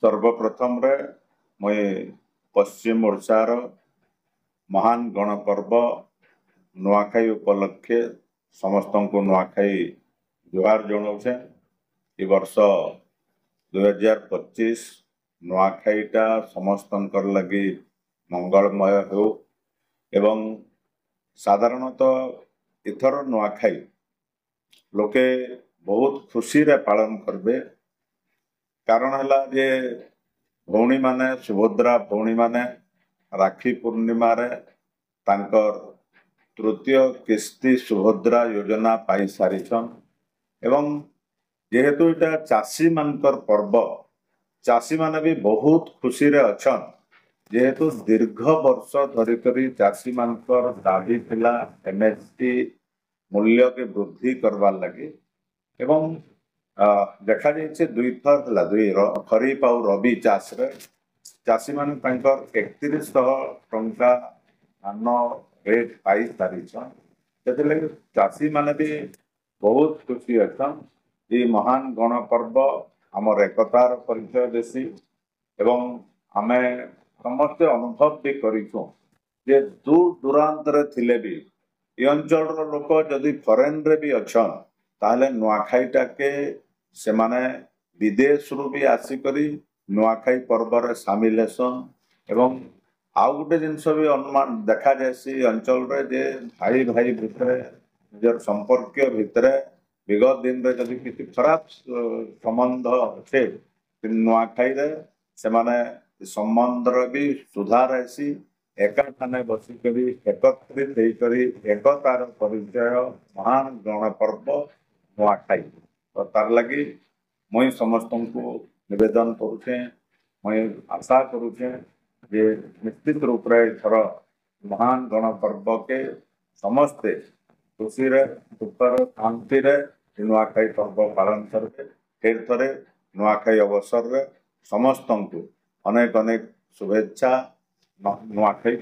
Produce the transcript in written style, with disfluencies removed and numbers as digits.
सर्वप्रथम रे मुई पश्चिम ओडिशार महान गणपर्व नुआखाई उपलक्षे समस्त को नुआखाई जुहार जनाऊे। ए वर्ष 2025 नुआखाईटा समस्त लगी मंगलमय हो एवं साधारणतः इथर नुआखाई लोके बहुत खुशी रे पालन करबे। कारण है जे भौणी माने सुभद्रा भौणी माने राखी पूर्णिमा रे तांकर तृतीय किस्ती सुभद्रा योजना पाई सारिछन एवं जेहेतु इटा चाषी मानकर पर्व चाषी माने भी बहुत खुशी रे अछन। जेहेतु दीर्घ वर्ष धरिकरी चाषी मानकर दाबी थिला एमएसपी मूल्य के वृद्धि करवार लगी एवं देखा जाइए दुई थर दुई खरीफ और रबी चाष चाषी मान 3100 टंका धान रेट पाई सारी से चाषी मान भी बहुत खुशी अच्छा। ये महान गणपर्व आमर एकतार परिचय देसी एवं आमे समस्ते अनुभव भी करूँ जे दूर दूरांत थिले भी ये अंचल लोक जदि फरेन रे भी अच्छा ताहले नुआखाईटा के से माने विदेश रु भी आसिकरी नुआखाई पर्व रे शामिल हेसन एवं आउ गोटे जिनस भी अनुमान देखा जाए अंचल रे जे भाई भाई भितर निजर संपर्क भितर विगत दिन रे जदि किसी खराब संबंध अच्छे नुआखाई रे से माने संबंध भी सुधार ऐसी एका ठाने बसिकरी एकत्रित होकरी एकतार परिचय महान गणपर्व नुआखाई। तो तार लगी मुई समस्त को निवेदन करुचे मुई आशा करुचे जे निश्चित रूप रे थर महान गणपर्व के समस्ते खुशी रे दुखर शांति रे नुआखाई पर्व पालन करके फिर थरे नुआखाई अवसर रे समस्त को अनेक अनेक शुभेच्छा नुआखाई।